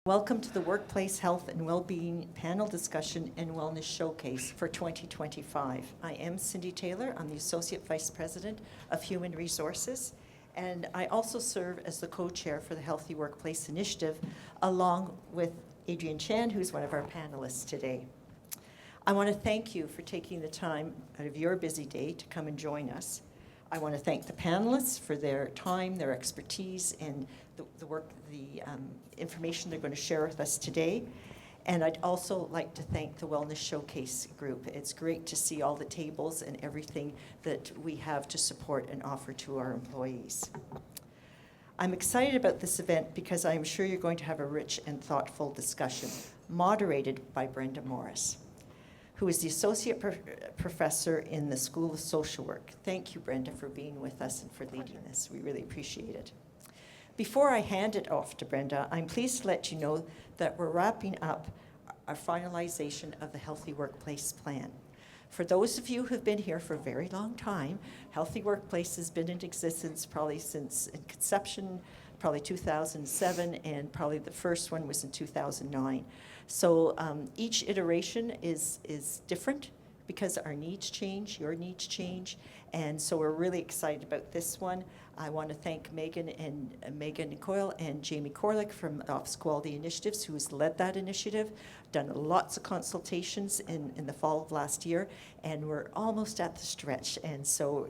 Welcome to the Workplace Health and Wellbeing Panel Discussion and Wellness Showcase for 2025. I am Cindy Taylor. I'm the Associate Vice President of Human Resources, and I also serve as the co-chair for the Healthy Workplace Initiative, along with Adrian Chan, who's one of our panelists today. I want to thank you for taking the time out of your busy day to come and join us. I want to thank the panelists for their time, their expertise, and the information they're going to share with us today. And I'd also like to thank the Wellness Showcase group. It's great to see all the tables and everything that we have to support and offer to our employees. I'm excited about this event because I'm sure you're going to have a rich and thoughtful discussion, moderated by Brenda Morris, who is the Associate Professor in the School of Social Work. Thank you, Brenda, for being with us and for leading this. We really appreciate it. Before I hand it off to Brenda, I'm pleased to let you know that we're wrapping up our finalization of the Healthy Workplace Plan. For those of you who've been here for a very long time, Healthy Workplace has been in existence probably since conception, probably 2007, and probably the first one was in 2009. So each iteration is different because our needs change, your needs change, and so we're really excited about this one. I want to thank Megan Coyle and Jamie Corlick from Office Quality Initiatives, who has led that initiative, done lots of consultations in the fall of last year, and we're almost at the stretch, and so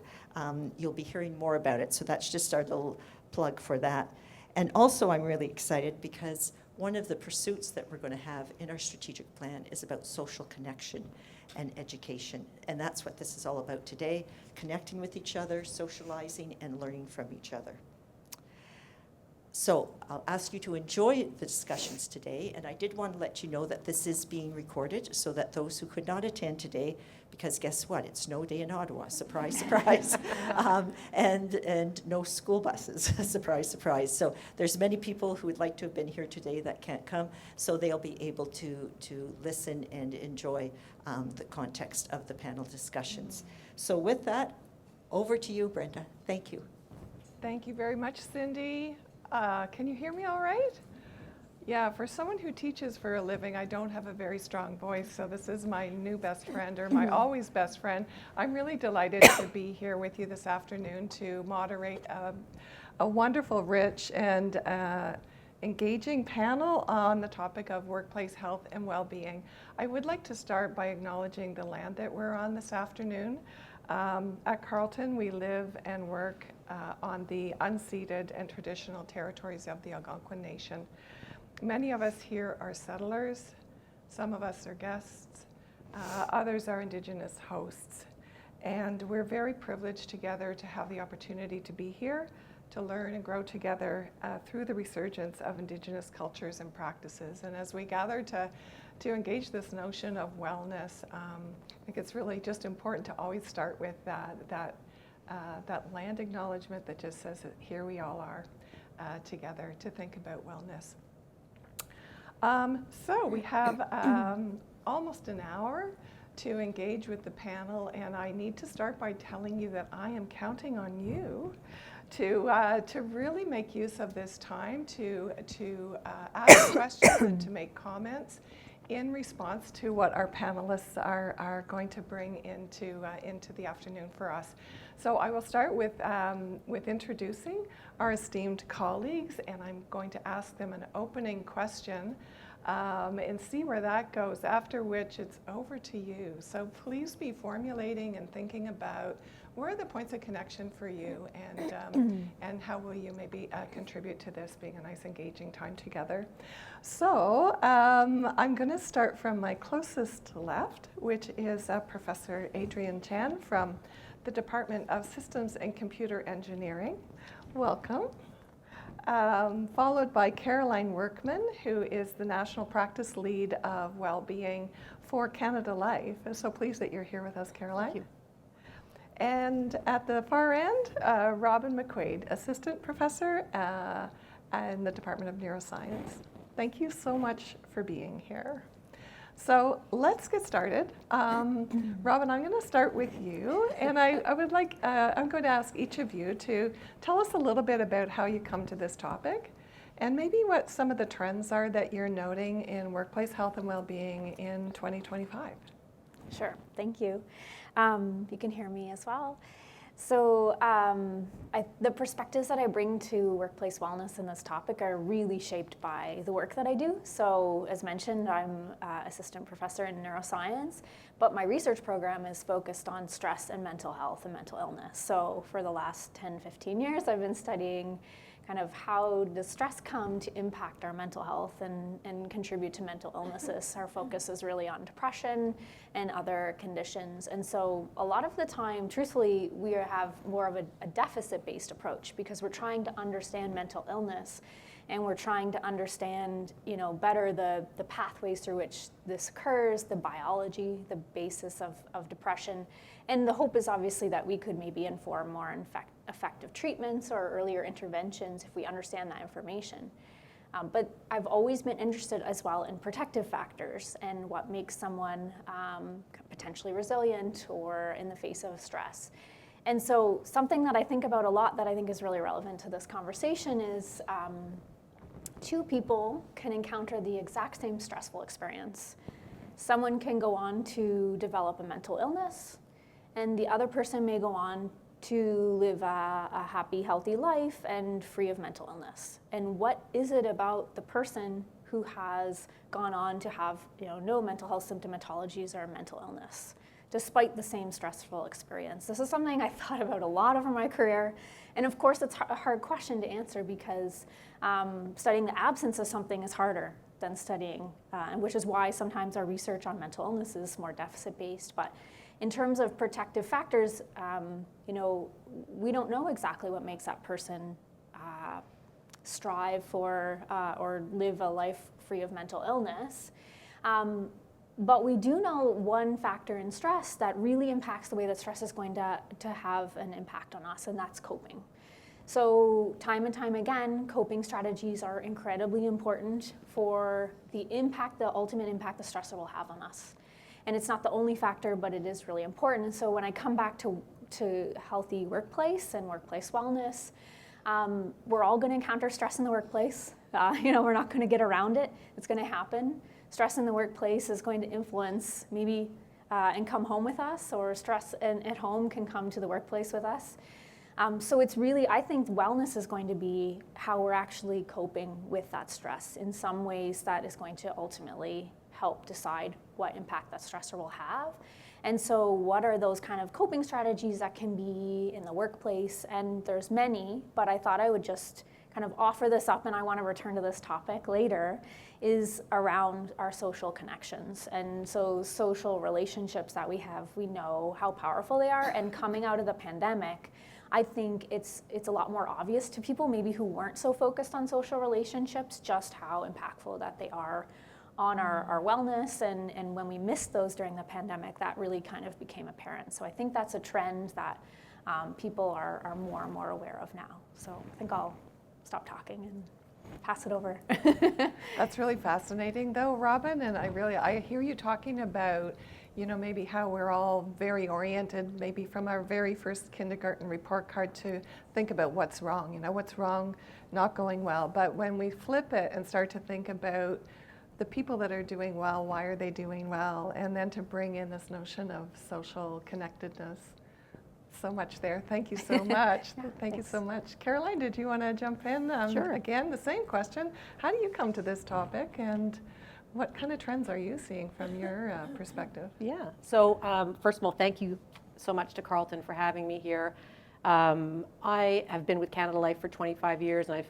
you'll be hearing more about it. So that's just our little plug for that. And also I'm really excited because one of the pursuits that we're going to have in our strategic plan is about social connection and education. And that's what this is all about today, connecting with each other, socializing, and learning from each other. So I'll ask you to enjoy the discussions today, and I did want to let you know that this is being recorded so that those who could not attend today, because guess what, it's snow day in Ottawa, surprise, surprise, and no school buses, surprise, surprise. So there's many people who would like to have been here today that can't come, so they'll be able to listen and enjoy the context of the panel discussions. So with that, over to you, Brenda. Thank you. Thank you very much, Cindy. Can you hear me all right? Yeah, for someone who teaches for a living, I don't have a very strong voice, so this is my new best friend, or my always best friend. I'm really delighted to be here with you this afternoon to moderate a wonderful, rich, and engaging panel on the topic of workplace health and well-being. I would like to start by acknowledging the land that we're on this afternoon. At Carleton, we live and work on the unceded and traditional territories of the Algonquin Nation. Many of us here are settlers, some of us are guests, others are Indigenous hosts. And we're very privileged together to have the opportunity to be here, to learn and grow together through the resurgence of Indigenous cultures and practices. And as we gather to engage this notion of wellness, I think it's really just important to always start with that land acknowledgement that just says that here we all are together to think about wellness. So we have almost an hour to engage with the panel, and I need to start by telling you that I am counting on you to really make use of this time to ask questions and to make comments in response to what our panelists are going to bring into the afternoon for us. So I will start with introducing our esteemed colleagues, and I'm going to ask them an opening question and see where that goes, after which it's over to you. So please be formulating and thinking about where are the points of connection for you, and how will you maybe contribute to this being a nice engaging time together. So I'm going to start from my closest left, which is Professor Adrian Chan from the Department of Systems and Computer Engineering. Welcome. Followed by Caroline Workman, who is the National Practice Lead of Wellbeing for Canada Life. So pleased that you're here with us, Caroline. Thank you. And at the far end, Robyn McQuaid, Assistant Professor in the Department of Neuroscience. Thank you so much for being here. So let's get started. Robyn, I'm going to start with you, and I would like, I'm going to ask each of you to tell us a little bit about how you come to this topic and maybe what some of the trends are that you're noting in workplace health and well-being in 2025. Sure, thank you. You can hear me as well. So the perspectives that I bring to workplace wellness in this topic are really shaped by the work that I do. So as mentioned, I'm assistant professor in neuroscience, but my research program is focused on stress and mental health and mental illness. So for the last 10, 15 years, I've been studying kind of how does stress come to impact our mental health and contribute to mental illnesses. Our focus is really on depression and other conditions. And so a lot of the time, truthfully, we have more of a deficit-based approach because we're trying to understand mental illness and we're trying to understand, better the pathways through which this occurs, the biology, the basis of depression. And the hope is obviously that we could maybe inform more effective treatments or earlier interventions if we understand that information. But I've always been interested as well in protective factors and what makes someone potentially resilient or in the face of stress. And so something that I think about a lot that I think is really relevant to this conversation is two people can encounter the exact same stressful experience. Someone can go on to develop a mental illness, and the other person may go on to live a happy, healthy life and free of mental illness. And what is it about the person who has gone on to have no mental health symptomatologies or mental illness, despite the same stressful experience? This is something I thought about a lot over my career. And of course, it's a hard question to answer because studying the absence of something is harder than studying, and which is why sometimes our research on mental illness is more deficit-based. But in terms of protective factors, we don't know exactly what makes that person strive for or live a life free of mental illness. But we do know one factor in stress that really impacts the way that stress is going to have an impact on us, and that's coping. So time and time again, coping strategies are incredibly important for the ultimate impact the stressor will have on us. And it's not the only factor, but it is really important. And so when I come back to healthy workplace and workplace wellness, we're all going to encounter stress in the workplace. We're not going to get around it. It's going to happen. Stress in the workplace is going to influence maybe and come home with us, or stress at home can come to the workplace with us. So it's really, I think wellness is going to be how we're actually coping with that stress. In some ways, that is going to ultimately help decide what impact that stressor will have. And so what are those kind of coping strategies that can be in the workplace? And there's many, but I thought I would just kind of offer this up, and I want to return to this topic later, is around our social connections. And so social relationships that we have, we know how powerful they are. And coming out of the pandemic, I think it's a lot more obvious to people maybe who weren't so focused on social relationships just how impactful that they are on our wellness. And when we missed those during the pandemic, that really kind of became apparent. So I think that's a trend that people are more and more aware of now. So I think I'll stop talking and pass it over. That's really fascinating though, Robyn, and I hear you talking about maybe how we're all very oriented, maybe from our very first kindergarten report card, to think about what's wrong, what's wrong, not going well. But when we flip it and start to think about the people that are doing well, why are they doing well, and then to bring in this notion of social connectedness. So much there. Thank you so much. Thank you so much. Caroline, did you want to jump in? Sure. Again, the same question. How do you come to this topic, and what kind of trends are you seeing from your perspective? Yeah. So first of all, thank you so much to Carleton for having me here. I have been with Canada Life for 25 years, and I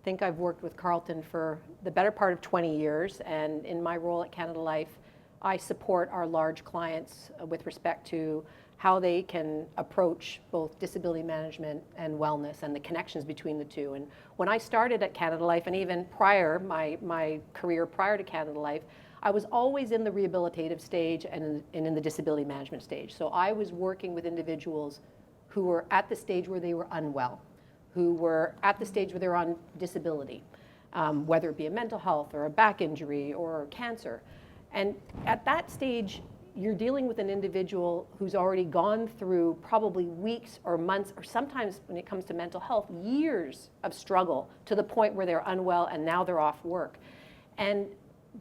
think I've worked with Carleton for the better part of 20 years. And in my role at Canada Life, I support our large clients with respect to how they can approach both disability management and wellness and the connections between the two. And when I started at Canada Life, and even prior, my career prior to Canada Life, I was always in the rehabilitative stage and in the disability management stage. So I was working with individuals who were at the stage where they were unwell, who were at the stage where they were on disability, whether it be a mental health or a back injury or cancer. And at that stage, you're dealing with an individual who's already gone through probably weeks or months, or sometimes when it comes to mental health, years of struggle to the point where they're unwell and now they're off work. And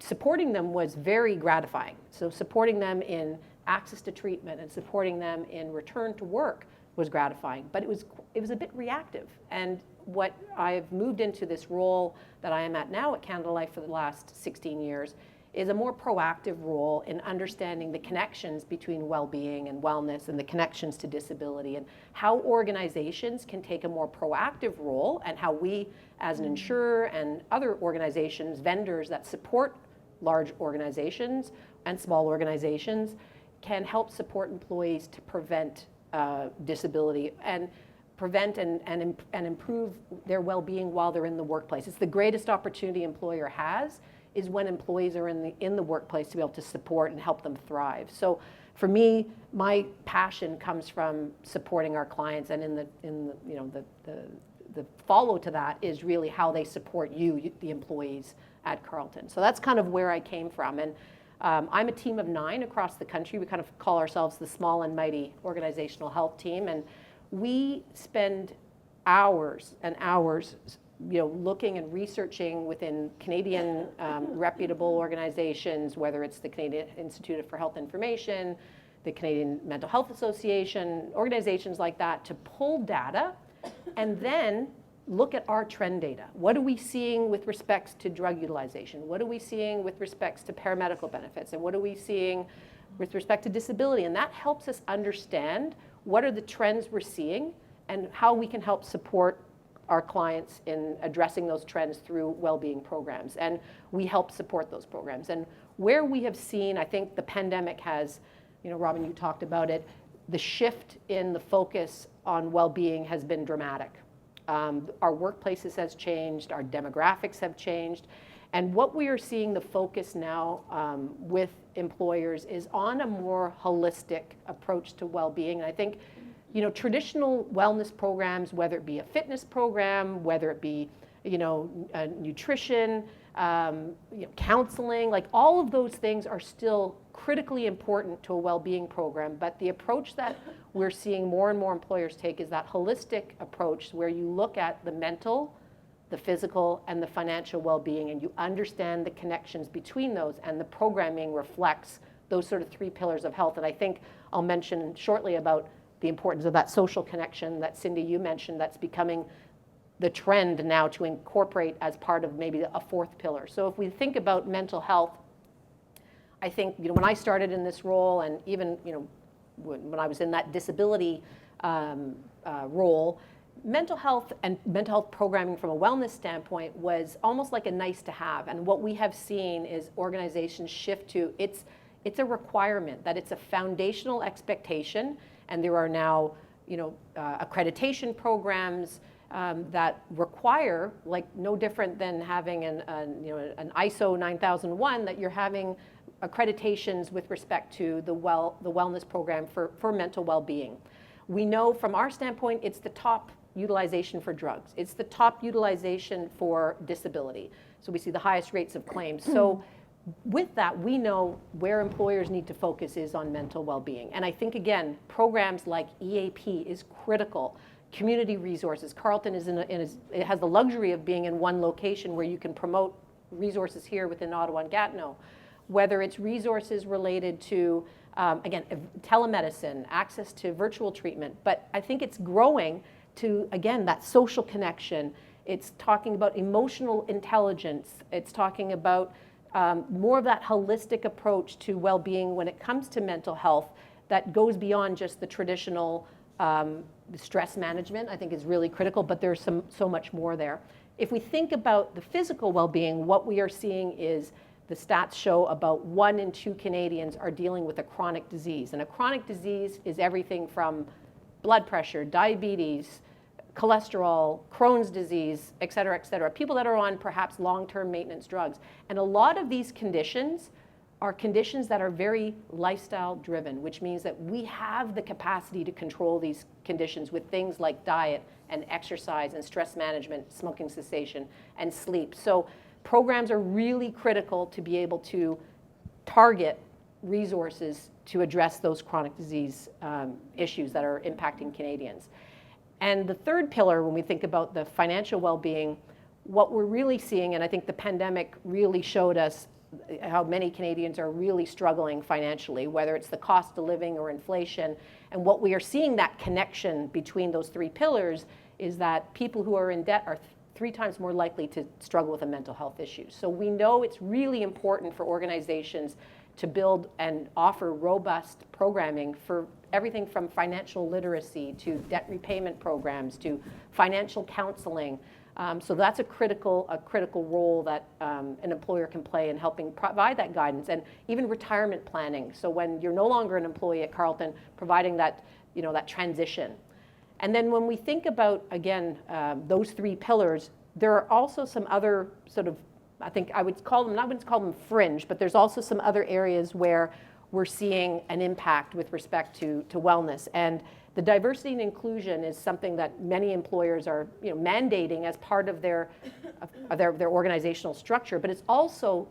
supporting them was very gratifying. So supporting them in access to treatment and supporting them in return to work was gratifying, but it was a bit reactive. And what I've moved into this role that I am at now at Canada Life for the last 16 years is a more proactive role in understanding the connections between well-being and wellness and the connections to disability, and how organizations can take a more proactive role, and how we as an insurer and other organizations, vendors that support large organizations and small organizations, can help support employees to prevent disability and prevent and improve their well-being while they're in the workplace. It's the greatest opportunity employer has, is when employees are in the workplace to be able to support and help them thrive. So for me, my passion comes from supporting our clients, and the follow to that is really how they support you, the employees at Carleton. So that's kind of where I came from. And I'm a team of 9 across the country. We kind of call ourselves the small and mighty organizational health team, and we spend hours and hours looking and researching within Canadian reputable organizations, whether it's the Canadian Institute for Health Information, the Canadian Mental Health Association, organizations like that, to pull data and then look at our trend data. What are we seeing with respects to drug utilization? What are we seeing with respects to paramedical benefits? And what are we seeing with respect to disability? And that helps us understand what are the trends we're seeing and how we can help support our clients in addressing those trends through well-being programs. And we help support those programs. And where we have seen, I think the pandemic has, Robyn, you talked about it, the shift in the focus on well-being has been dramatic. Our workplaces has changed, our demographics have changed, and what we are seeing the focus now with employers is on a more holistic approach to well-being. And I think, traditional wellness programs, whether it be a fitness program, whether it be, nutrition, counseling, like all of those things are still critically important to a well-being program. But the approach that we're seeing more and more employers take is that holistic approach where you look at the mental, the physical, and the financial well-being, and you understand the connections between those, and the programming reflects those sort of 3 pillars of health. And I think I'll mention shortly about the importance of that social connection that Cindy, you mentioned, that's becoming the trend now to incorporate as part of maybe a 4th pillar. So if we think about mental health, I think, when I started in this role, and even, when I was in that disability role, mental health and mental health programming from a wellness standpoint was almost like a nice to have. And what we have seen is organizations shift to, it's a requirement, that it's a foundational expectation. And there are now, accreditation programs that require, like no different than having an ISO 9001, that you're having accreditations with respect to the wellness program for mental well-being. We know from our standpoint, it's the top utilization for drugs. It's the top utilization for disability. So we see the highest rates of claims. So with that, we know where employers need to focus is on mental well-being. And I think, again, programs like EAP is critical. Community resources. Carleton is it has the luxury of being in one location where you can promote resources here within Ottawa and Gatineau. Whether it's resources related to, again, telemedicine, access to virtual treatment, but I think it's growing to, again, that social connection. It's talking about emotional intelligence. It's talking about more of that holistic approach to well-being when it comes to mental health that goes beyond just the traditional stress management. I think is really critical, but there's so much more there. If we think about the physical well-being, what we are seeing is the stats show about 1 in 2 Canadians are dealing with a chronic disease. And a chronic disease is everything from blood pressure, diabetes, cholesterol, Crohn's disease, et cetera, people that are on perhaps long-term maintenance drugs. And a lot of these conditions are conditions that are very lifestyle driven, which means that we have the capacity to control these conditions with things like diet and exercise and stress management, smoking cessation, and sleep. So programs are really critical to be able to target resources to address those chronic disease issues that are impacting Canadians. And the third pillar, when we think about the financial well-being, what we're really seeing, and I think the pandemic really showed us how many Canadians are really struggling financially, whether it's the cost of living or inflation. And what we are seeing, that connection between those three pillars, is that people who are in debt are 3 times more likely to struggle with a mental health issue. So we know it's really important for organizations to build and offer robust programming for everything from financial literacy to debt repayment programs to financial counseling. So that's a critical role that an employer can play in helping provide that guidance, and even retirement planning. So when you're no longer an employee at Carleton, providing that, that transition. And then when we think about, again, those 3 pillars, there are also some other sort of, I think I wouldn't call them fringe, but there's also some other areas where we're seeing an impact with respect to wellness. And the diversity and inclusion is something that many employers are mandating as part of their organizational structure, but it's also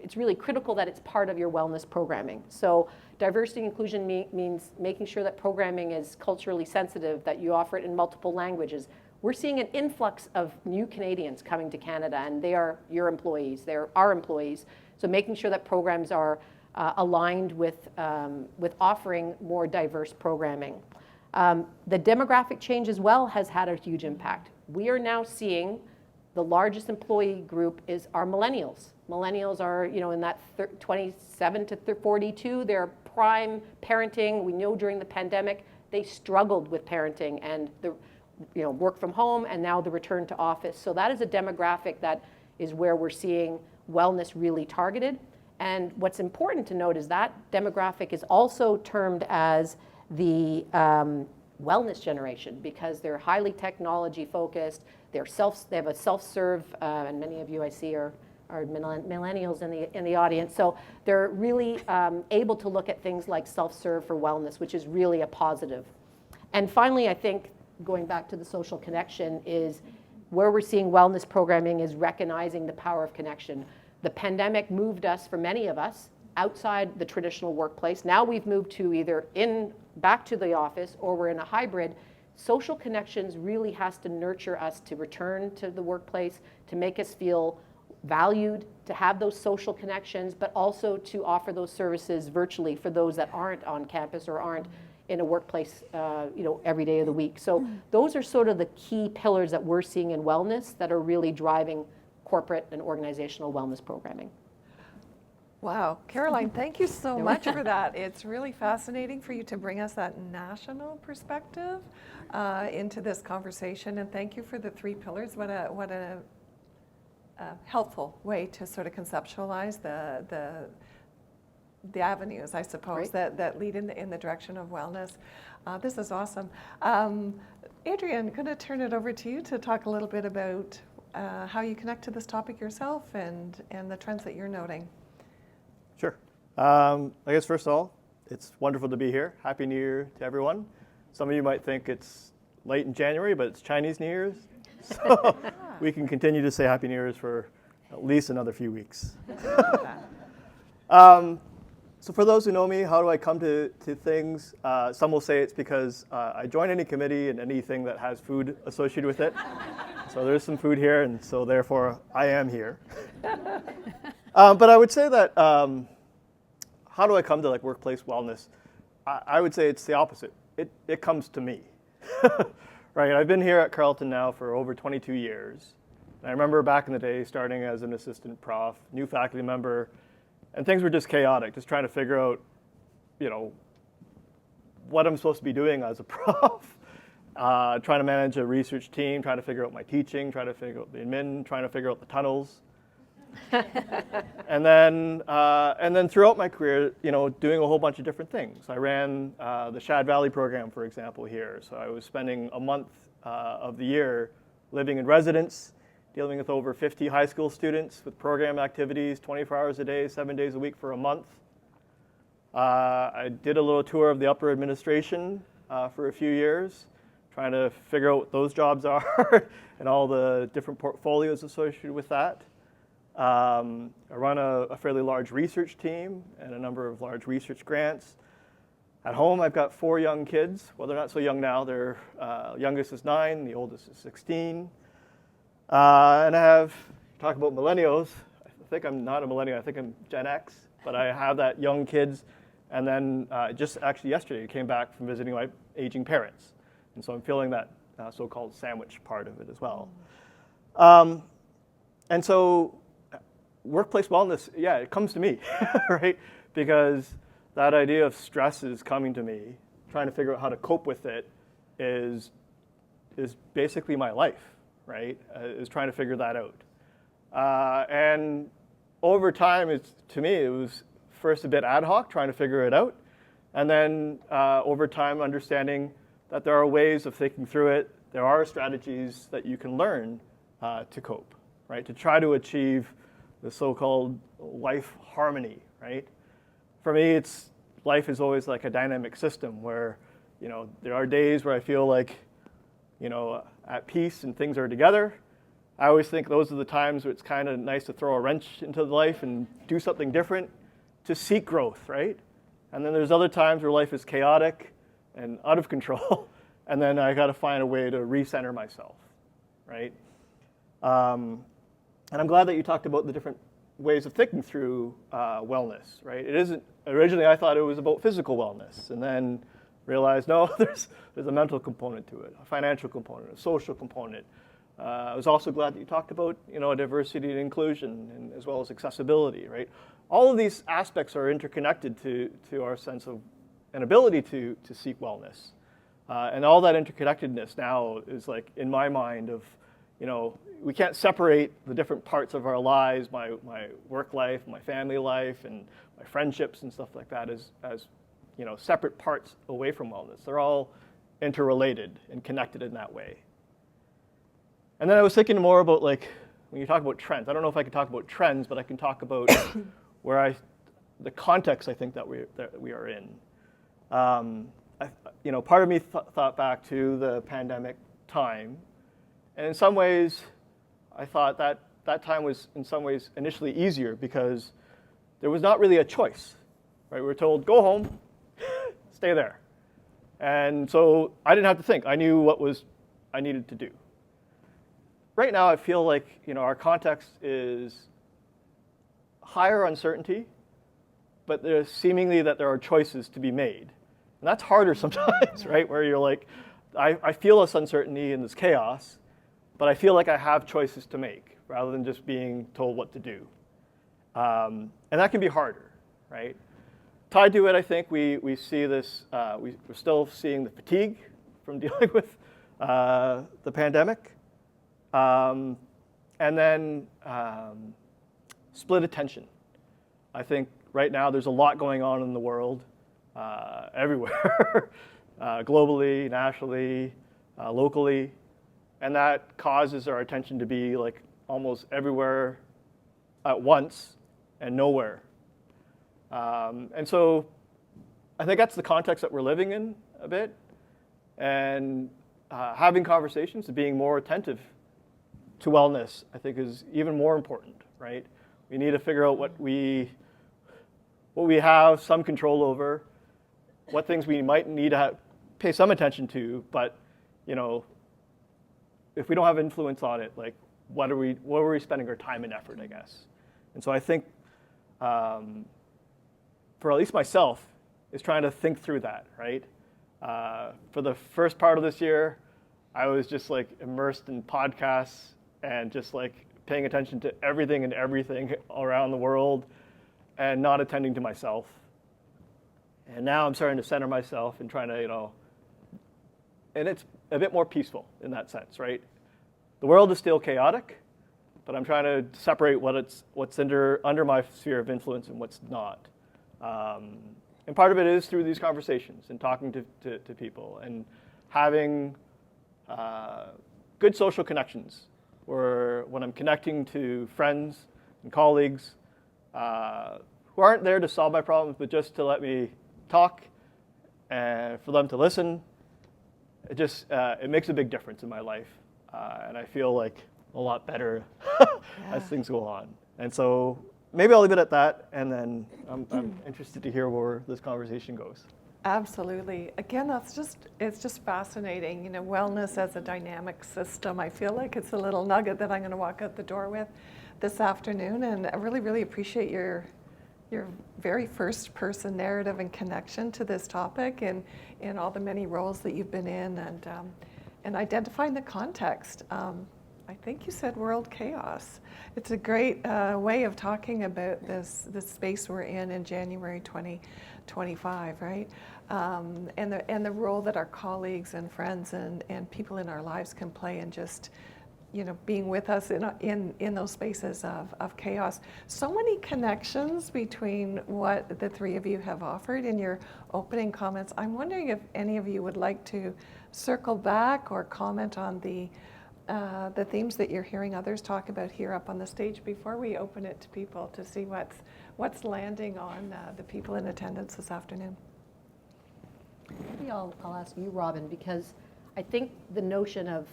it's really critical that it's part of your wellness programming. So diversity and inclusion means making sure that programming is culturally sensitive, that you offer it in multiple languages. We're seeing an influx of new Canadians coming to Canada, and they are your employees, they're our employees. So making sure that programs are aligned with offering more diverse programming. The demographic change as well has had a huge impact. We are now seeing the largest employee group is our millennials. Millennials are, in that 27 to 42. They're prime parenting. We know during the pandemic they struggled with parenting and the work from home and now the return to office. So that is a demographic that is where we're seeing wellness really targeted. And what's important to note is that demographic is also termed as the wellness generation, because they're highly technology focused. They have a self-serve, and many of you I see are millennials in the audience. So they're really able to look at things like self-serve for wellness, which is really a positive. And finally, I think going back to the social connection is where we're seeing wellness programming is recognizing the power of connection. The pandemic moved us, for many of us, outside the traditional workplace. Now we've moved to either back to the office or we're in a hybrid. Social connections really has to nurture us to return to the workplace, to make us feel valued, to have those social connections, but also to offer those services virtually for those that aren't on campus or aren't in a workplace every day of the week. So those are sort of the key pillars that we're seeing in wellness that are really driving corporate and organizational wellness programming. Wow, Caroline, thank you so much for that. It's really fascinating for you to bring us that national perspective into this conversation, and thank you for the 3 pillars. What a helpful way to sort of conceptualize the avenues, I suppose, that lead in the direction of wellness. This is awesome. Adrian, going to turn it over to you to talk a little bit about how you connect to this topic yourself and the trends that you're noting. Sure. I guess first of all, it's wonderful to be here. Happy New Year to everyone. Some of you might think it's late in January, but it's Chinese New Year's. So we can continue to say Happy New Year's for at least another few weeks. So for those who know me, how do I come to things? Some will say it's because I join any committee and anything that has food associated with it. So there's some food here, and so therefore I am here. But I would say that how do I come to workplace wellness? I would say it's the opposite. It comes to me. Right, I've been here at Carleton now for over 22 years. And I remember back in the day starting as an assistant prof, new faculty member, and things were just chaotic, just trying to figure out, what I'm supposed to be doing as a prof, trying to manage a research team, trying to figure out my teaching, trying to figure out the admin, trying to figure out the tunnels. and then throughout my career, doing a whole bunch of different things. I ran the Shad Valley program, for example, here. So I was spending a month of the year living in residence, dealing with over 50 high school students with program activities, 24 hours a day, 7 days a week for a month. I did a little tour of the upper administration for a few years, trying to figure out what those jobs are and all the different portfolios associated with that. I run a fairly large research team and a number of large research grants. At home, I've got 4 young kids. Well, they're not so young now. Their youngest is 9, the oldest is 16. And I have, talk about millennials, I think I'm not a millennial, I think I'm Gen X, but I have that young kids. And then just actually yesterday, I came back from visiting my aging parents. And so I'm feeling that so-called sandwich part of it as well. And so workplace wellness, yeah, it comes to me, right? Because that idea of stress is coming to me. Trying to figure out how to cope with it is basically my life, right? Is trying to figure that out. And over time, to me, it was first a bit ad hoc, trying to figure it out. And then over time, understanding that there are ways of thinking through it. There are strategies that you can learn to cope, right? To try to achieve the so-called life harmony, right? For me, life is always like a dynamic system where, there are days where I feel like, at peace and things are together. I always think those are the times where it's kind of nice to throw a wrench into life and do something different to seek growth, right? And then there's other times where life is chaotic and out of control, and then I got to find a way to recenter myself, right? And I'm glad that you talked about the different ways of thinking through wellness, right? It isn't, originally I thought it was about physical wellness, and then realized, no, there's a mental component to it, a financial component, a social component. I was also glad that you talked about, diversity and inclusion, and as well as accessibility, right? All of these aspects are interconnected to our sense of an ability to seek wellness. And all that interconnectedness now is like, in my mind, of, we can't separate the different parts of our lives, my work life, my family life, and my friendships and stuff like that as separate parts away from wellness. They're all interrelated and connected in that way. And then I was thinking more about, like, when you talk about trends, I don't know if I can talk about trends, but I can talk about the context I think that we are in. Part of me thought back to the pandemic time, and in some ways, I thought that time was in some ways initially easier because there was not really a choice, right? We were told, go home, stay there. And so I didn't have to think. I knew what I needed to do. Right now, I feel like, our context is higher uncertainty, but there's seemingly that there are choices to be made. And that's harder sometimes, right? Where you're like, I feel this uncertainty and this chaos, but I feel like I have choices to make rather than just being told what to do. And that can be harder, right? Tied to it, I think we see this, we're still seeing the fatigue from dealing with the pandemic. And then split attention. I think right now there's a lot going on in the world, everywhere, globally, nationally, locally, and that causes our attention to be like almost everywhere at once and nowhere. And so I think that's the context that we're living in a bit, and having conversations and being more attentive to wellness, I think, is even more important, right? We need to figure out what we have some control over, what things we might need to pay some attention to, but if we don't have influence on it, like what are we spending our time and effort, I guess. And so I think, for at least myself, is trying to think through that, right? For the first part of this year, I was just like immersed in podcasts and just like paying attention to everything around the world and not attending to myself. And now I'm starting to center myself and trying to, and it's a bit more peaceful in that sense, right? The world is still chaotic, but I'm trying to separate what's under my sphere of influence and what's not. And part of it is through these conversations and talking to people and having good social connections, or when I'm connecting to friends and colleagues who aren't there to solve my problems, but just to let me talk and for them to listen. It makes a big difference in my life, and I feel like a lot better as things go on. And so maybe I'll leave it at that, and then I'm interested to hear where this conversation goes. Absolutely. Again, it's just fascinating. You know, wellness as a dynamic system. I feel like it's a little nugget that I'm going to walk out the door with this afternoon, and I really, really appreciate your very first person narrative and connection to this topic, and in all the many roles that you've been in, and identifying the context. I think you said world chaos. It's a great way of talking about this space we're in January 2025, right? And the role that our colleagues and friends and people in our lives can play in just, you know, being with us in those spaces of chaos. So many connections between what the three of you have offered in your opening comments. I'm wondering if any of you would like to circle back or comment on the themes that you're hearing others talk about here up on the stage before we open it to people to see what's landing on the people in attendance this afternoon. Maybe I'll ask you, Robyn, because I think the notion of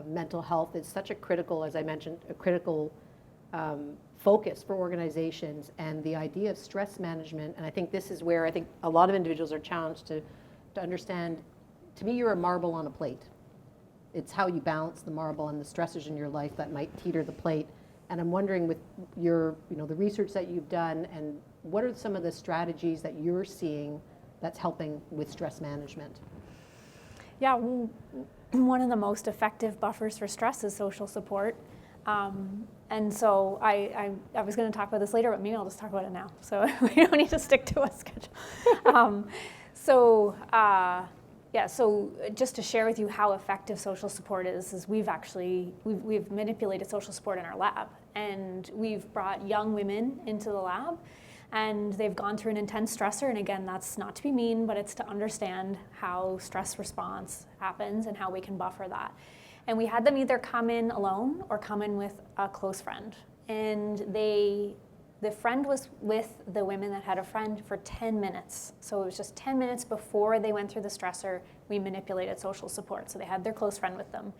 mental health is such a critical, as I mentioned, a critical focus for organizations, and the idea of stress management. And I think this is where I think a lot of individuals are challenged to understand. To me, you're a marble on a plate. It's how you balance the marble and the stressors in your life that might teeter the plate. And I'm wondering, with your, you know, the research that you've done, and what are some of the strategies that you're seeing that's helping with stress management? Yeah, one of the most effective buffers for stress is social support. And so I was going to talk about this later, but maybe I'll just talk about it now. So we don't need to stick to a schedule. So just to share with you how effective social support is we've manipulated social support in our lab, and we've brought young women into the lab, and they've gone through an intense stressor. And again, that's not to be mean, but it's to understand how stress response happens and how we can buffer that. And we had them either come in alone or come in with a close friend. And the friend was with the women that had a friend for 10 minutes. So it was just 10 minutes before they went through the stressor, we manipulated social support. So they had their close friend with them.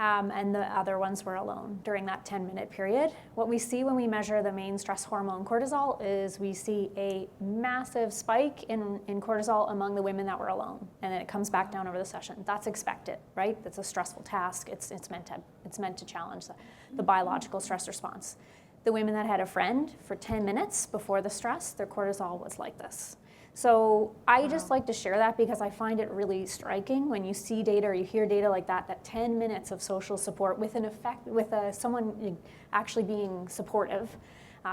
And the other ones were alone during that 10-minute period. What we see when we measure the main stress hormone cortisol is we see a massive spike in cortisol among the women that were alone. And then it comes back down over the session. That's expected, right? That's a stressful task. It's meant to challenge the biological stress response. The women that had a friend for 10 minutes before the stress, their cortisol was like this. So I just like to share that because I find it really striking when you see data or you hear data like that 10 minutes of social support with an effect, with someone actually being supportive,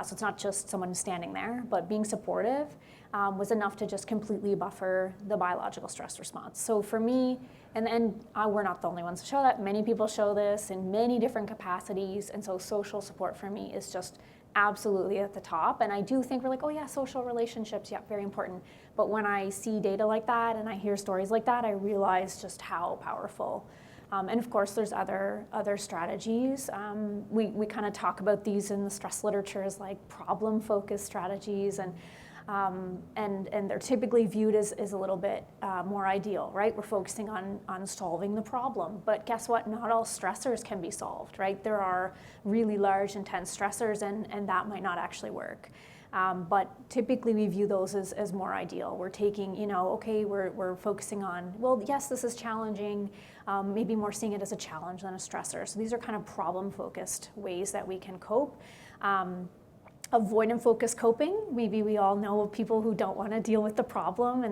so it's not just someone standing there, but being supportive, was enough to just completely buffer the biological stress response. So for me, and we're not the only ones to show that, many people show this in many different capacities, and so social support for me is just absolutely at the top. And I do think we're like, oh yeah, social relationships, yeah, very important. But when I see data like that and I hear stories like that, I realize just how powerful. And of course, there's other strategies. We kind of talk about these in the stress literature as like problem-focused strategies, and they're typically viewed as a little bit more ideal, right? We're focusing on solving the problem. But guess what? Not all stressors can be solved, right? There are really large, intense stressors, and that might not actually work. But typically we view those as more ideal. We're taking, okay, we're focusing on, well, yes, this is challenging, maybe more seeing it as a challenge than a stressor. So these are kind of problem-focused ways that we can cope. Avoidant focused coping, maybe we all know of people who don't want to deal with the problem,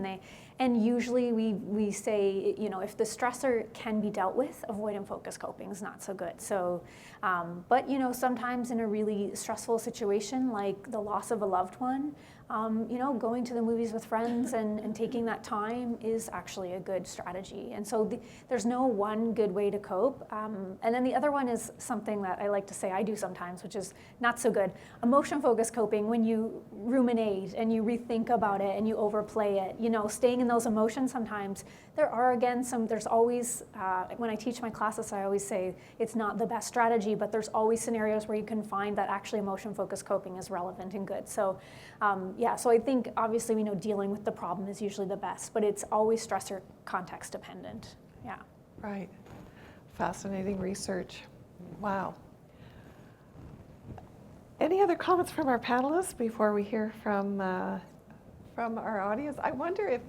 and usually we say, if the stressor can be dealt with, avoidant focused coping is not so good. So, but sometimes in a really stressful situation like the loss of a loved one, going to the movies with friends and taking that time is actually a good strategy. And so there's no one good way to cope. And then the other one is something that I like to say I do sometimes, which is not so good. Emotion-focused coping, when you ruminate and you rethink about it and you overplay it, staying in those emotions sometimes, there's always, when I teach my classes, I always say it's not the best strategy, but there's always scenarios where you can find that actually emotion-focused coping is relevant and good. So so I think obviously we know dealing with the problem is usually the best, but it's always stressor context dependent. Yeah. Right. Fascinating research. Wow. Any other comments from our panelists before we hear from our audience? I wonder if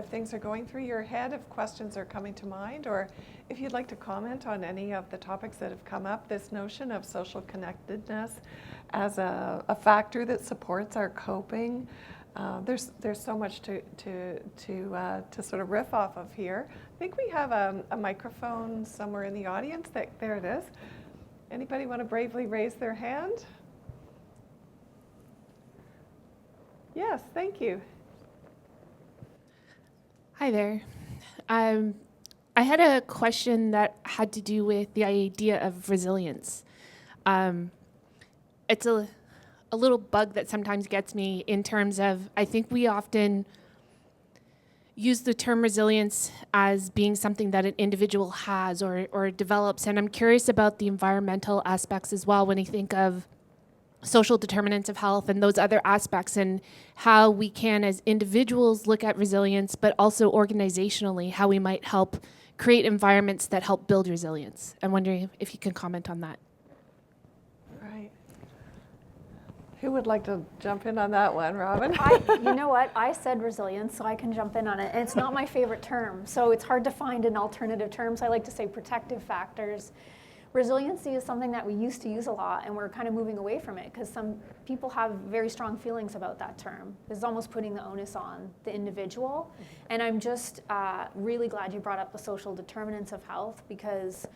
things are going through your head, if questions are coming to mind, or if you'd like to comment on any of the topics that have come up, this notion of social connectedness as a factor that supports our coping. There's so much to sort of riff off of here. I think we have a microphone somewhere in the audience. There it is. Anybody want to bravely raise their hand? Yes, thank you. Hi there. I had a question that had to do with the idea of resilience. It's a little bug that sometimes gets me in terms of, I think we often use the term resilience as being something that an individual has or develops. And I'm curious about the environmental aspects as well when you think of social determinants of health and those other aspects, and how we can as individuals look at resilience, but also organizationally, how we might help create environments that help build resilience. I'm wondering if you can comment on that. Right. Who would like to jump in on that one, Robyn? You know what? I said resilience, so I can jump in on it. And it's not my favorite term, so it's hard to find an alternative term. So I like to say protective factors. Resiliency is something that we used to use a lot, and we're kind of moving away from it because some people have very strong feelings about that term. It's almost putting the onus on the individual. And I'm just really glad you brought up the social determinants of health because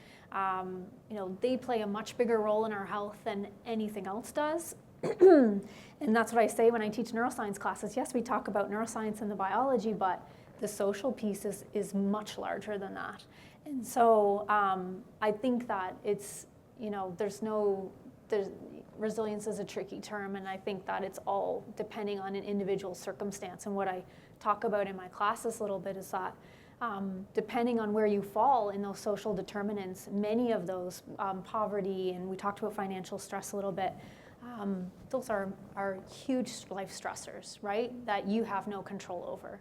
they play a much bigger role in our health than anything else does. And that's what I say when I teach neuroscience classes. Yes, we talk about neuroscience and the biology, but the social piece is much larger than that. And so I think that it's, resilience is a tricky term, and I think that it's all depending on an individual circumstance. And what I talk about in my classes a little bit is that depending on where you fall in those social determinants, many of those, poverty, and we talked about financial stress a little bit, those are huge life stressors, right, that you have no control over.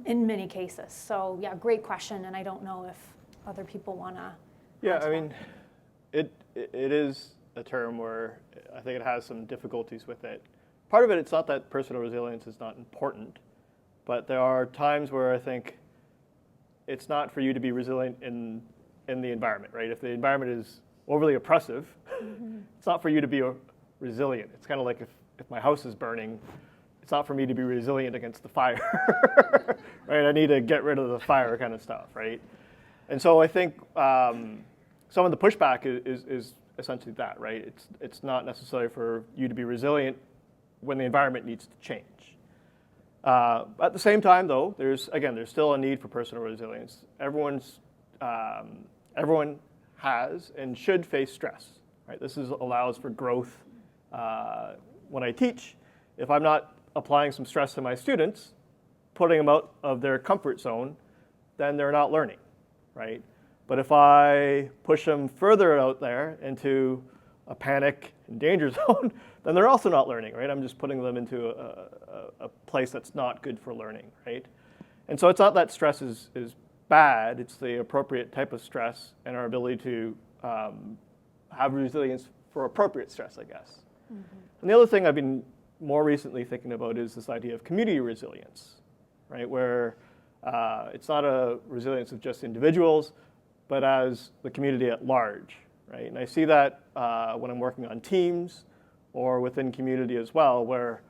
In many cases. So yeah, great question, and I don't know if other people want to. Yeah, I mean, it is a term where I think it has some difficulties with it. Part of it's not that personal resilience is not important, but there are times where I think it's not for you to be resilient in the environment, right? If the environment is overly oppressive, it's not for you to be resilient. It's kind of like if my house is burning, it's not for me to be resilient against the fire, right? I need to get rid of the fire kind of stuff, right? And so I think some of the pushback is essentially that, right? It's not necessary for you to be resilient when the environment needs to change. At the same time, though, there's still a need for personal resilience. Everyone has and should face stress, right? This allows for growth. When I teach, if I'm not applying some stress to my students, putting them out of their comfort zone, then they're not learning, right? But if I push them further out there into a panic and danger zone, then they're also not learning, right? I'm just putting them into a place that's not good for learning, right? And so it's not that stress is bad, it's the appropriate type of stress and our ability to have resilience for appropriate stress, I guess. Mm-hmm. And the other thing I've been more recently thinking about is this idea of community resilience, right? Where it's not a resilience of just individuals, but as the community at large, right? And I see that when I'm working on teams or within community as well, where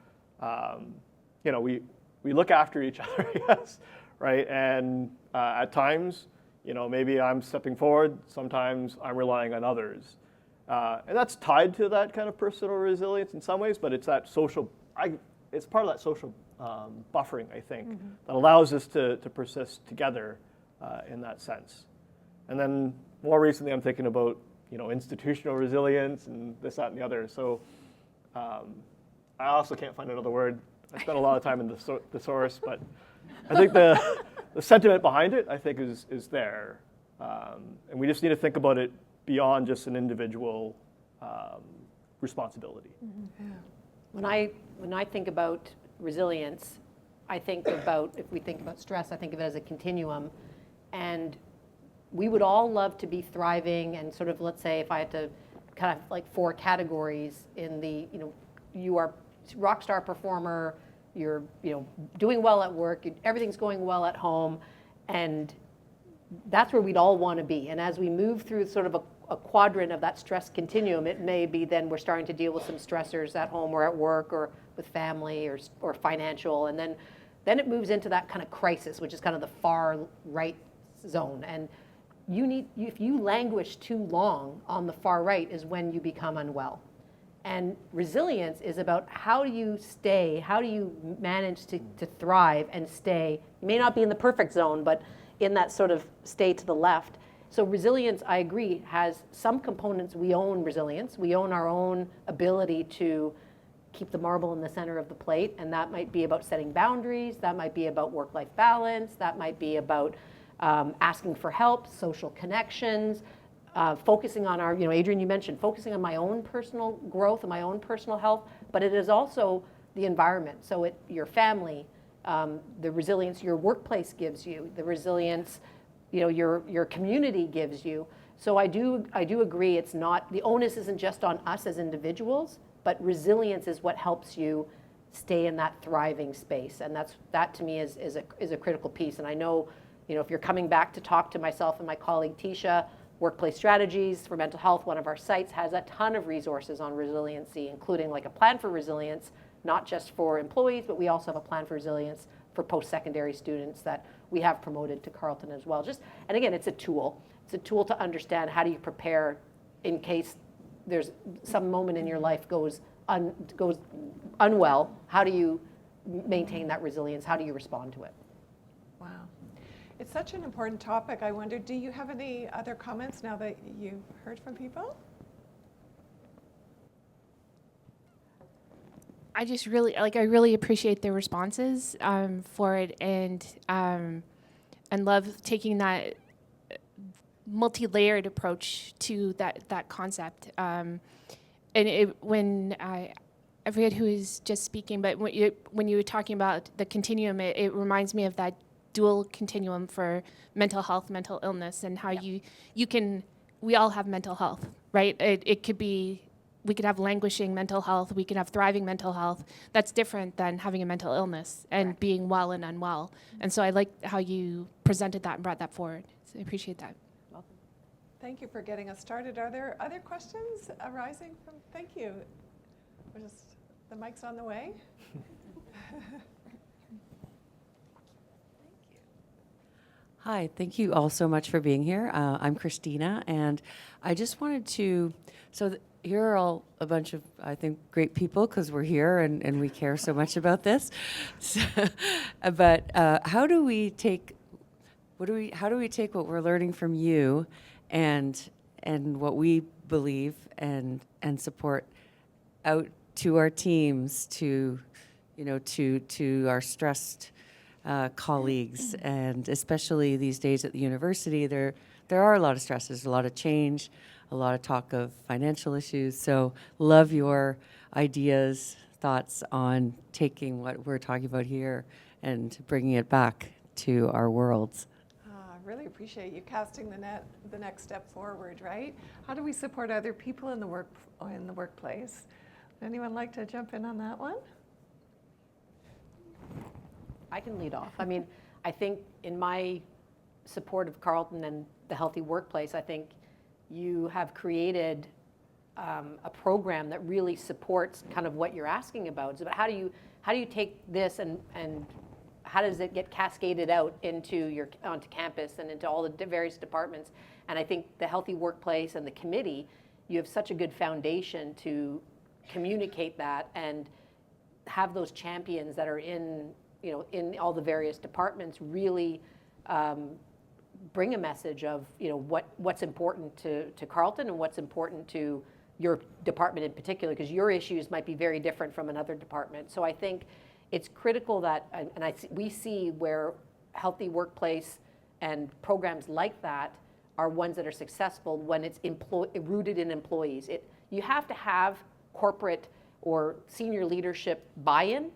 we look after each other, I guess, right? And at times, maybe I'm stepping forward. Sometimes I'm relying on others. And that's tied to that kind of personal resilience in some ways, but it's that social, it's part of that social buffering, I think, that allows us to persist together in that sense. And then more recently, I'm thinking about, institutional resilience and this, that, and the other. So I also can't find another word. I spent a lot of time in the thesaurus, but I think the sentiment behind it, I think, is there. And we just need to think about it beyond just an individual responsibility. Mm-hmm. Yeah. When I think about resilience, I think about, if we think about stress, I think of it as a continuum. And we would all love to be thriving and sort of, let's say, if I had to kind of like 4 categories in the, you are rock star performer, you're, doing well at work, everything's going well at home, and that's where we'd all want to be. And as we move through sort of a quadrant of that stress continuum, it may be then we're starting to deal with some stressors at home or at work or with family or financial, and then it moves into that kind of crisis, which is kind of the far right zone. And if you languish too long on the far right is when you become unwell. And resilience is about how do you manage to thrive and stay. You may not be in the perfect zone, but in that sort of stay to the left. So resilience, I agree, has some components. We own resilience. We own our own ability to keep the marble in the center of the plate, and that might be about setting boundaries, that might be about work-life balance, that might be about asking for help, social connections, focusing on our, Adrian, you mentioned, focusing on my own personal growth and my own personal health, but it is also the environment. So your family, the resilience your workplace gives you, the resilience, your community gives you. So I do agree, it's not, the onus isn't just on us as individuals, but resilience is what helps you stay in that thriving space. And that to me is a critical piece. And I know, if you're coming back to talk to myself and my colleague Tisha, Workplace Strategies for Mental Health, one of our sites has a ton of resources on resiliency, including like a plan for resilience, not just for employees, but we also have a plan for resilience for post-secondary students that we have promoted to Carleton as well. And again, it's a tool. It's a tool to understand how do you prepare in case there's some moment in your life goes unwell. How do you maintain that resilience? How do you respond to it? Wow. It's such an important topic. I wonder, do you have any other comments now that you've heard from people? I just really appreciate the responses for it, and love taking that multi-layered approach to that concept. And when I forget who is just speaking, but when you were talking about the continuum, it reminds me of that dual continuum for mental health, mental illness, and how we all have mental health, right? It could be, we could have languishing mental health, we could have thriving mental health. That's different than having a mental illness and being well and unwell. And so I like how you presented that and brought that forward. So I appreciate that. Welcome. Thank you for getting us started. Are there other questions arising from, thank you. The mic's on the way. Hi, thank you all so much for being here. I'm Christina, and I just wanted to, here are all a bunch of, I think, great people because we're here and we care so much about this. But how do we take what we're learning from you and what we believe and support out to our teams, to our stressed colleagues, and especially these days at the university, there are a lot of stresses, a lot of change, a lot of talk of financial issues. So love your ideas, thoughts on taking what we're talking about here and bringing it back to our worlds. I really appreciate you casting the next step forward, right? How do we support other people in the workplace? Would anyone like to jump in on that one? I can lead off. I mean, I think in my support of Carleton and the healthy workplace, I think you have created a program that really supports kind of what you're asking about. It's about how do you take this and how does it get cascaded out onto campus and into all the various departments. And I think the healthy workplace and the committee, you have such a good foundation to communicate that and have those champions that are in all the various departments really bring a message of what's important to Carleton and what's important to your department in particular, because your issues might be very different from another department. So I think it's critical that, we see where healthy workplace and programs like that are ones that are successful when it's rooted in employees. You have to have corporate or senior leadership buy-in,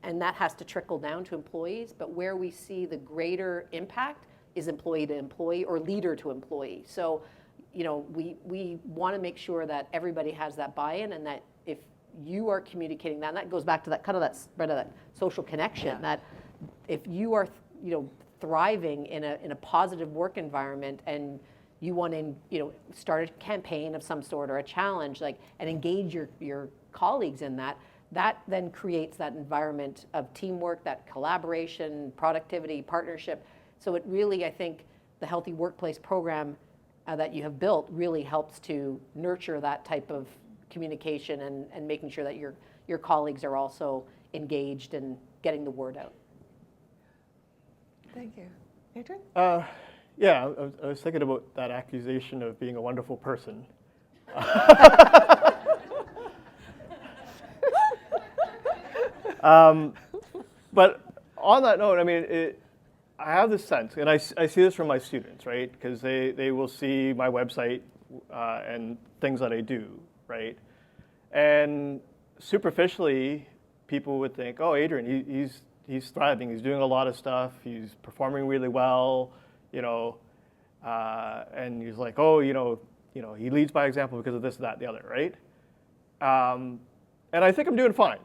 and that has to trickle down to employees. But where we see the greater impact is employee to employee or leader to employee. So we want to make sure that everybody has that buy-in, and that if you are communicating that, and that goes back to that kind of that spread of that social connection, that if you are, thriving in a positive work environment, and you want to, start a campaign of some sort or a challenge, and engage your colleagues in that then creates that environment of teamwork, that collaboration, productivity, partnership. So it really, I think, the Healthy Workplace program that you have built really helps to nurture that type of communication and making sure that your colleagues are also engaged and getting the word out. Thank you. Adrian? Yeah, I was thinking about that accusation of being a wonderful person. But on that note, I mean, I have this sense, and I see this from my students, right? Because they will see my website and things that I do, right? And superficially, people would think, oh, Adrian, he's thriving. He's doing a lot of stuff. He's performing really well, and he's like, oh, he leads by example because of this, that, the other, right? And I think I'm doing fine,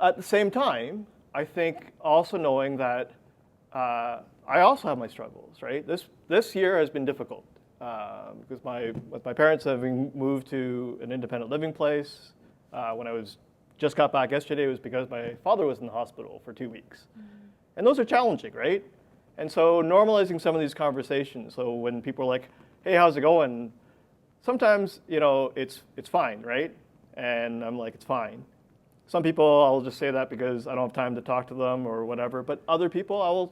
At the same time, I think also knowing that I also have my struggles, right? This year has been difficult because my parents having moved to an independent living place. When I just got back yesterday, it was because my father was in the hospital for 2 weeks. And those are challenging, right? And so normalizing some of these conversations, so when people are like, hey, how's it going? Sometimes, it's fine, right? And I'm like, it's fine. Some people, I'll just say that because I don't have time to talk to them or whatever. But other people, I will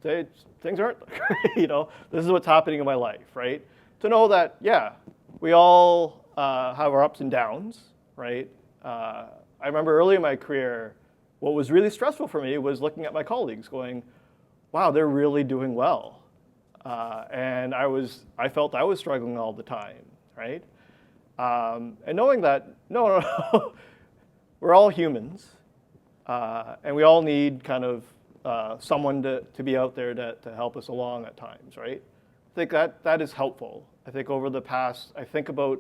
say things aren't great. This is what's happening in my life, right? To know that, yeah, we all have our ups and downs, right? I remember early in my career, what was really stressful for me was looking at my colleagues going, wow, they're really doing well. And I felt I was struggling all the time, right? And knowing that, no, we're all humans, and we all need kind of someone to be out there to help us along at times, right? I think that is helpful. I think I think about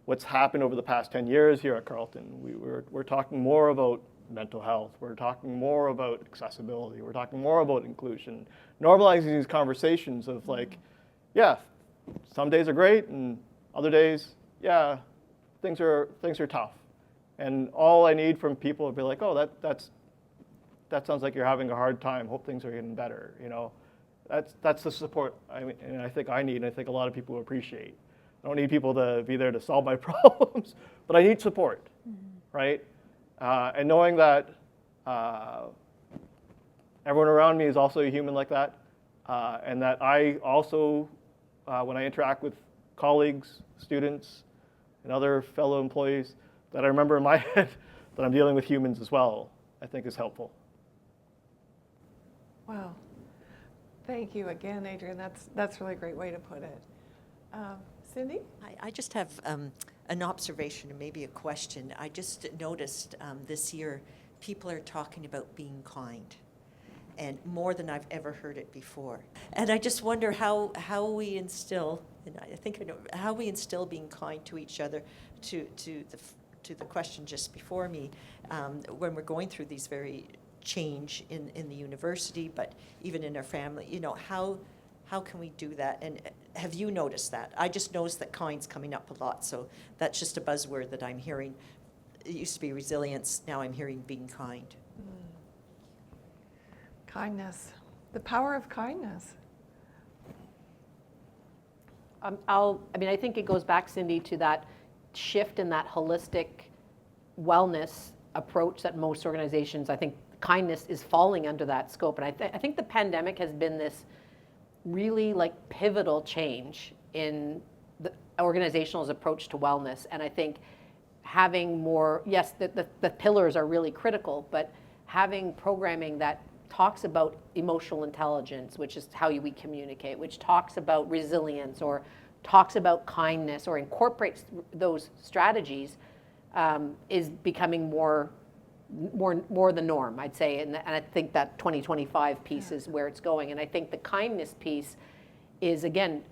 what's happened over the past 10 years here at Carleton. We're talking more about mental health. We're talking more about accessibility. We're talking more about inclusion. Normalizing these conversations of like, yeah, some days are great, and other days, yeah, things are tough. And all I need from people would be like, oh, that sounds like you're having a hard time. Hope things are getting better. That's the support and I think I need, and I think a lot of people appreciate. I don't need people to be there to solve my problems, but I need support, right? And knowing that everyone around me is also a human like that, and that I also, when I interact with colleagues, students, and other fellow employees, that I remember in my head that I'm dealing with humans as well, I think is helpful. Wow. Thank you again, Adrian. That's really a great way to put it. Cindy? I just have an observation and maybe a question. I just noticed this year people are talking about being kind, and more than I've ever heard it before. And I just wonder how we instill, and I think I know, how we instill being kind to each other, to the question just before me, when we're going through these very change in the university, but even in our family, how can we do that? And have you noticed that? I just noticed that kind's coming up a lot, so that's just a buzzword that I'm hearing. It used to be resilience, now I'm hearing being kind. Kindness, the power of kindness. I think it goes back, Cindy, to that shift in that holistic wellness approach that most organizations, I think kindness is falling under that scope. And I think the pandemic has been this really pivotal change in the organizational's approach to wellness. And I think having more, yes, the pillars are really critical, but having programming that talks about emotional intelligence, which is how we communicate, which talks about resilience or talks about kindness or incorporates those strategies, is becoming more the norm, I'd say. And I think that 2025 piece is where it's going. And I think the kindness piece is, again,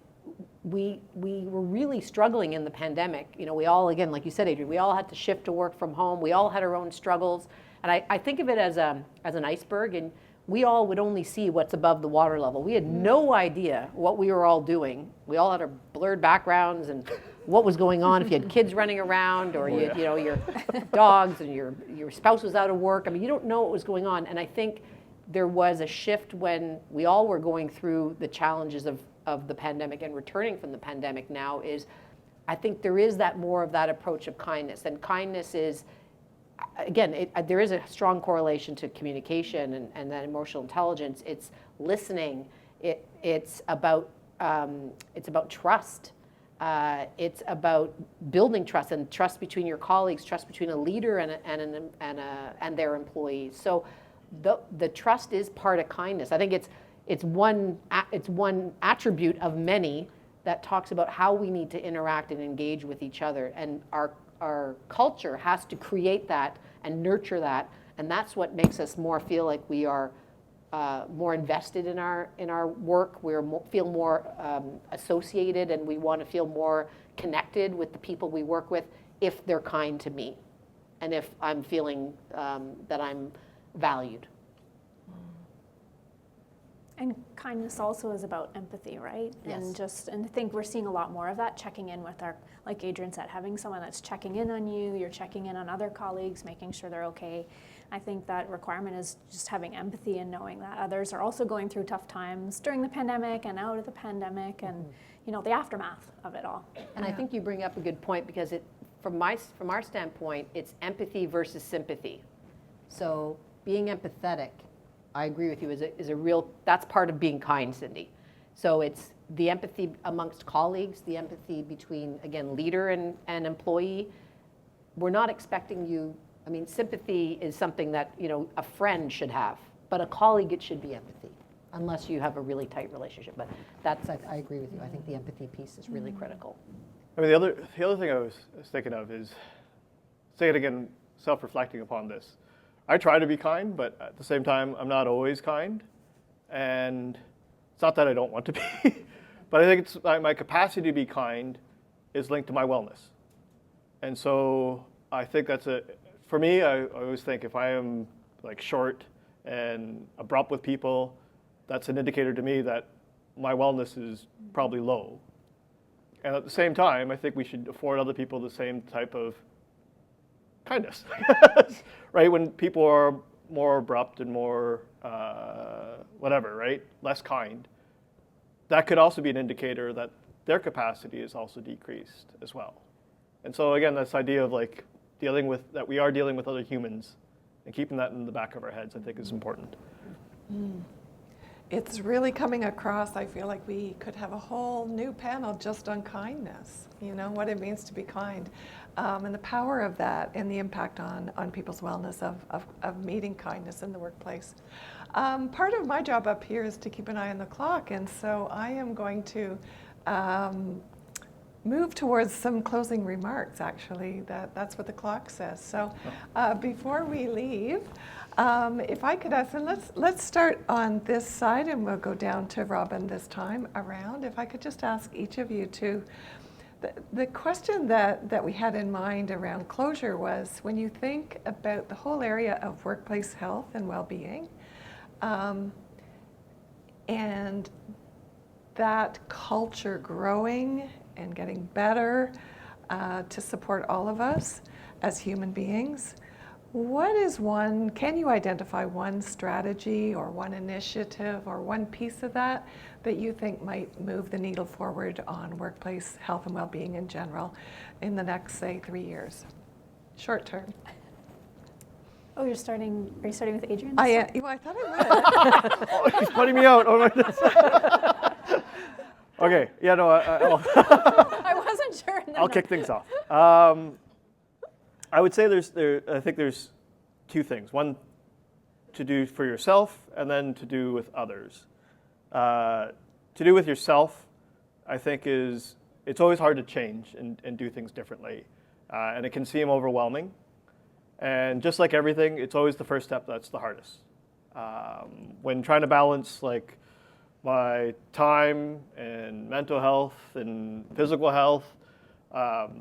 we were really struggling in the pandemic. You know, we all, again, like you said, Adrian, we all had to shift to work from home. We all had our own struggles. And I think of it as an iceberg, and we all would only see what's above the water level. We had no idea what we were all doing. We all had our blurred backgrounds and what was going on, if you had kids running around, or you know, your dogs, and your spouse was out of work. I mean, you don't know what was going on. And I think there was a shift when we all were going through the challenges of the pandemic and returning from the pandemic now. Is I think there is that more of that approach of kindness. And kindness is, again, there is a strong correlation to communication and that emotional intelligence. It's listening. It's about trust. It's about building trust, and trust between your colleagues, trust between a leader and their employees. So the trust is part of kindness. I think it's one attribute of many that talks about how we need to interact and engage with each other. And our culture has to create that and nurture that, and that's what makes us feel like we are more invested in our work. We feel more associated, and we want to feel more connected with the people we work with if they're kind to me, and if I'm feeling that I'm valued. And kindness also is about empathy, right? Yes. And I think we're seeing a lot more of that, checking in with like Adrian said, having someone that's checking in on you, you're checking in on other colleagues, making sure they're okay. I think that requirement is just having empathy and knowing that others are also going through tough times during the pandemic and out of the pandemic, and you know, the aftermath of it all. And I think you bring up a good point, because from our standpoint, it's empathy versus sympathy. So being empathetic, I agree with you, is a real, that's part of being kind, Cindy. So it's the empathy amongst colleagues, the empathy between, again, leader and employee. We're not expecting you, I mean, sympathy is something that, you know, a friend should have, but a colleague, it should be empathy, unless you have a really tight relationship. But I agree with you. I think the empathy piece is really critical. I mean, the other thing I was thinking of is, say it again, self-reflecting upon this. I try to be kind, but at the same time, I'm not always kind. And it's not that I don't want to be, but I think it's my capacity to be kind is linked to my wellness. And so I think for me, I always think if I am like short and abrupt with people, that's an indicator to me that my wellness is probably low. And at the same time, I think we should afford other people the same type of kindness, right? When people are more abrupt and more whatever, right? Less kind, that could also be an indicator that their capacity is also decreased as well. And so again, this idea of like that we are dealing with other humans and keeping that in the back of our heads, I think is important. It's really coming across. I feel like we could have a whole new panel just on kindness, you know, what it means to be kind, and the power of that and the impact on people's wellness of meeting kindness in the workplace. Part of my job up here is to keep an eye on the clock, and so I am going to move towards some closing remarks, actually. That's what the clock says. So before we leave, if I could ask, and let's start on this side, and we'll go down to Robyn this time around. If I could just ask each of you to, the question that we had in mind around closure was, when you think about the whole area of workplace health and well-being, and that culture growing and getting better to support all of us as human beings, can you identify one strategy or one initiative or one piece of that you think might move the needle forward on workplace health and well-being in general in the next, say, 3 years? Short term. Oh, are you starting with Adrian? I thought I would. Oh, he's putting me out. Oh my goodness. Okay, yeah, no, I wasn't sure. I'll kick things off. I would say I think there's two things. One, to do for yourself, and then to do with others. To do with yourself, I think it's always hard to change and do things differently. And it can seem overwhelming. And just like everything, it's always the first step that's the hardest. When trying to balance like my time and mental health and physical health. I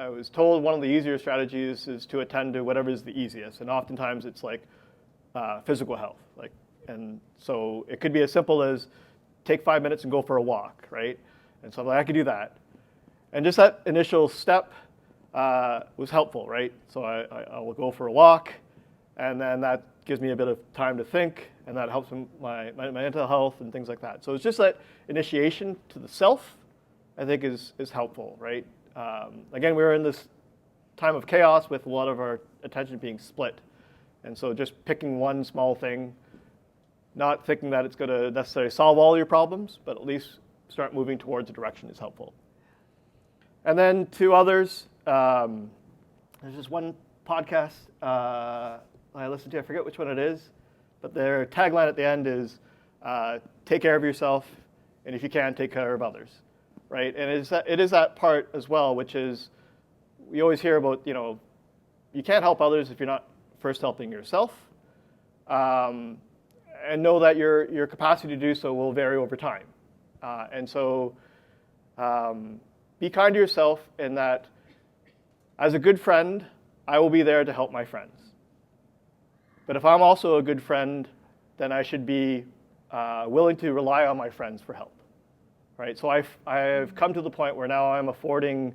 was told one of the easier strategies is to attend to whatever is the easiest, and oftentimes it's like physical health. And so it could be as simple as take 5 minutes and go for a walk, right? And so I'm like, I could do that. And just that initial step was helpful, right? So I will go for a walk, and then that gives me a bit of time to think, and that helps my mental health and things like that. So it's just that initiation to the self, I think, is helpful, right? Again, we're in this time of chaos with a lot of our attention being split. And so just picking one small thing, not thinking that it's going to necessarily solve all your problems, but at least start moving towards a direction is helpful. And then to others, there's just one podcast I listened to, I forget which one it is, but their tagline at the end is, take care of yourself, and if you can, take care of others, right? And it is that part as well, which is, we always hear about, you can't help others if you're not first helping yourself, and know that your capacity to do so will vary over time. And so be kind to yourself in that, as a good friend, I will be there to help my friends. But if I'm also a good friend, then I should be willing to rely on my friends for help, right? So I've come to the point where now I'm affording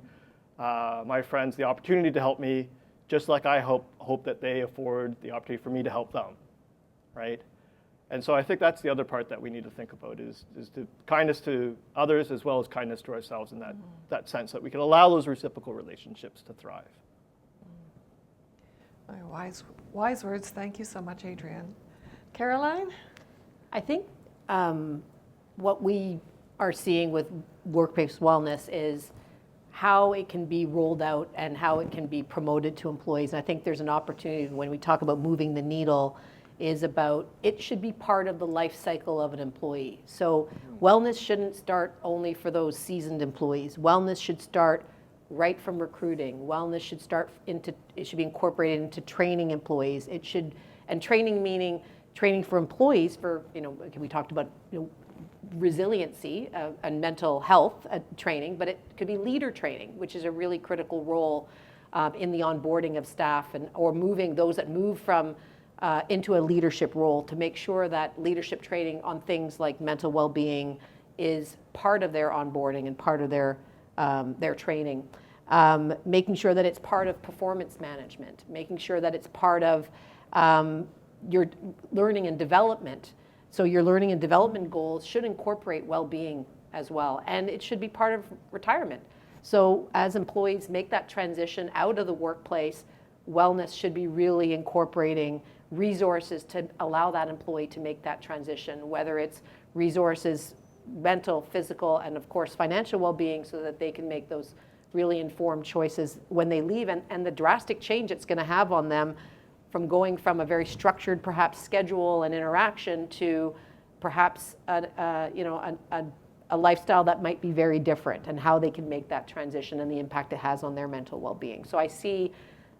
my friends the opportunity to help me, just like I hope that they afford the opportunity for me to help them, right? And so I think that's the other part that we need to think about is to kindness to others as well as kindness to ourselves in that sense, that we can allow those reciprocal relationships to thrive. Wise words. Thank you so much, Adrian. Caroline? I think what we are seeing with workplace wellness is how it can be rolled out and how it can be promoted to employees. And I think there's an opportunity when we talk about moving the needle is about it should be part of the life cycle of an employee. So wellness shouldn't start only for those seasoned employees. Wellness should start right from recruiting. Wellness should it should be incorporated into training employees. And training meaning training for employees for, we talked about resiliency and mental health training, but it could be leader training, which is a really critical role in the onboarding of staff or moving those that move from into a leadership role to make sure that leadership training on things like mental well-being is part of their onboarding and part of their training. Making sure that it's part of performance management, making sure that it's part of your learning and development. So your learning and development goals should incorporate well-being as well, and it should be part of retirement. So as employees make that transition out of the workplace, wellness should be really incorporating resources to allow that employee to make that transition, whether it's resources, mental, physical, and of course financial well-being, so that they can make those really informed choices when they leave, and the drastic change it's going to have on them from going from a very structured perhaps schedule and interaction to perhaps a lifestyle that might be very different, and how they can make that transition and the impact it has on their mental well-being. So I see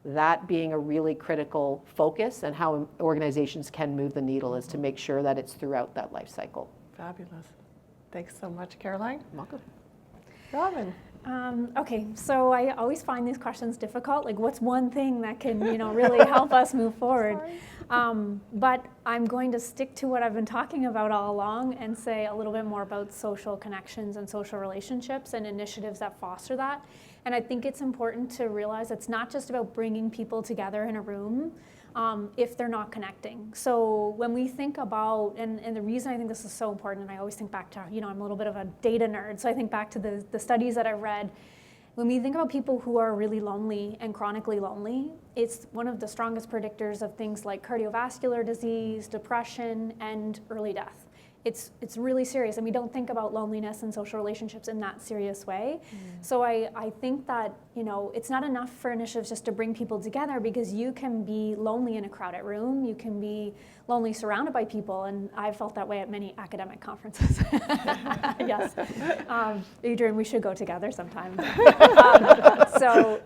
that being a really critical focus, and how organizations can move the needle is to make sure that it's throughout that life cycle. Fabulous. Thanks so much, Caroline. Welcome. Robyn? Okay, so I always find these questions difficult. Like, what's one thing that can, really help us move forward? But I'm going to stick to what I've been talking about all along and say a little bit more about social connections and social relationships and initiatives that foster that. And I think it's important to realize it's not just about bringing people together in a room if they're not connecting. So when we think about, and the reason I think this is so important, and I always think back to, I'm a little bit of a data nerd, so I think back to the studies that I've read. When we think about people who are really lonely and chronically lonely, it's one of the strongest predictors of things like cardiovascular disease, depression, and early death. It's really serious, and we don't think about loneliness and social relationships in that serious way. So I think that, it's not enough for initiatives just to bring people together, because you can be lonely in a crowded room, you can be lonely surrounded by people, and I've felt that way at many academic conferences. Yes. Adrian, we should go together sometime. So,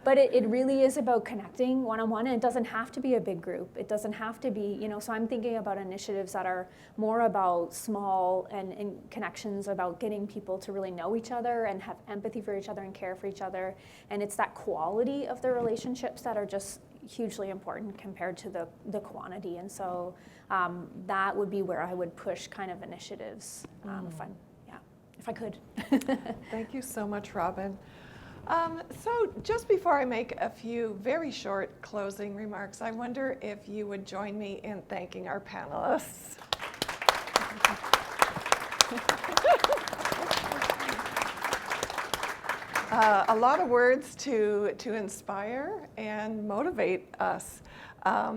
but it really is about connecting one-on-one, and it doesn't have to be a big group. It doesn't have to be, so I'm thinking about initiatives that are more about small and connections, about getting people to really know each other and have empathy for each other and care for each other. And it's that quality of the relationships that are just hugely important compared to the quantity. And so that would be where I would push kind of initiatives if I could. Thank you so much, Robyn. So just before I make a few very short closing remarks, I wonder if you would join me in thanking our panelists. A lot of words to inspire and motivate us.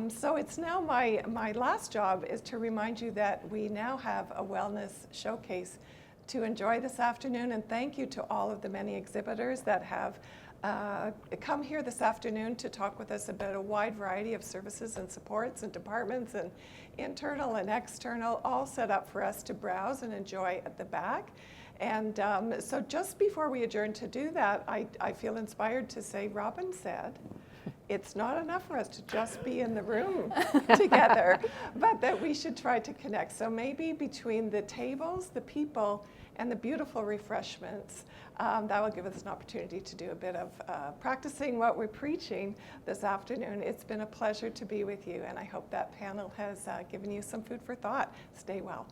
So it's now my last job is to remind you that we now have a wellness showcase to enjoy this afternoon, and thank you to all of the many exhibitors that have come here this afternoon to talk with us about a wide variety of services and supports and departments and internal and external, all set up for us to browse and enjoy at the back. And so just before we adjourn to do that, I feel inspired to say, Robyn said, it's not enough for us to just be in the room together, but that we should try to connect. So maybe between the tables, the people, and the beautiful refreshments, that will give us an opportunity to do a bit of practicing what we're preaching this afternoon. It's been a pleasure to be with you, and I hope that panel has given you some food for thought. Stay well.